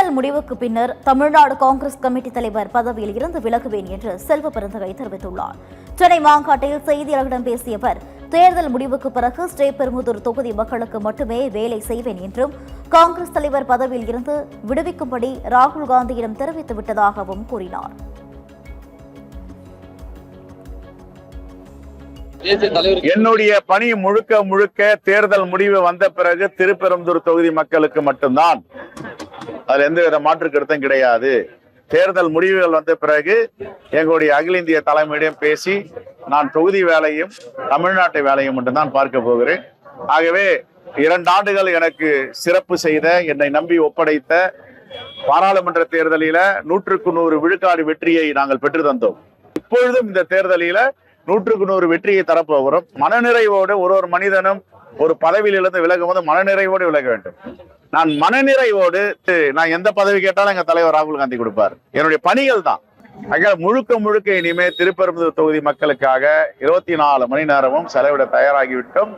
தேர்தல் முடிவுக்கு பின்னர் தமிழ்நாடு காங்கிரஸ் கமிட்டி தலைவர் பதவியில் இருந்து விலகுவேன் என்று செல்வ பெருந்தகை தெரிவித்துள்ளார். சென்னை மாங்காட்டில் செய்தியாளர்களிடம் பேசிய அவர், தேர்தல் முடிவுக்கு பிறகு ஸ்ரீபெரும்புதூர் தொகுதி மக்களுக்கு மட்டுமே வேலை செய்வேன் என்றும் காங்கிரஸ் தலைவர் பதவியில் இருந்து விடுவிக்கும்படி ராகுல் காந்தியிடம் தெரிவித்து விட்டதாகவும் கூறினார். என்னுடைய பணி முழுக்க முழுக்க தேர்தல் முடிவு வந்த பிறகு திருப்பெரும்புதூர் தொகுதி மக்களுக்கு மட்டும்தான். அதுல எந்தவித மாற்று கருத்தும் கிடையாது. தேர்தல் முடிவுகள் வந்த பிறகு எங்களுடைய அகில இந்திய தலைமையிடம் பேசி நான் தொகுதி வேலையும் தமிழ்நாட்டு வேலையும் மட்டும்தான் பார்க்க போகிறேன். ஆகவே 2 ஆண்டுகள் எனக்கு சிறப்பு செய்த, என்னை நம்பி ஒப்படைத்த பாராளுமன்ற தேர்தலில 100க்கு 100 விழுக்காடு வெற்றியை நாங்கள் பெற்று தந்தோம். இப்பொழுதும் இந்த தேர்தலில 100க்கு 100 வெற்றியை தரப்போகிறோம். மனநிறைவோடு ஒரு மனிதனும் ஒரு பதவியிலிருந்து விலகும் போது மனநிறைவோடு விலக வேண்டும். நான் மனநிறைவோடு நான் எந்த பதவி கேட்டாலும் எங்க தலைவர் ராகுல் காந்தி கொடுப்பார். என்னுடைய பணிகள் தான். முழுக்க முழுக்க இனிமே திருப்பெரும்புதூர் தொகுதி மக்களுக்காக 24 மணி நேரமும் செலவிட தயாராகிவிட்டோம்.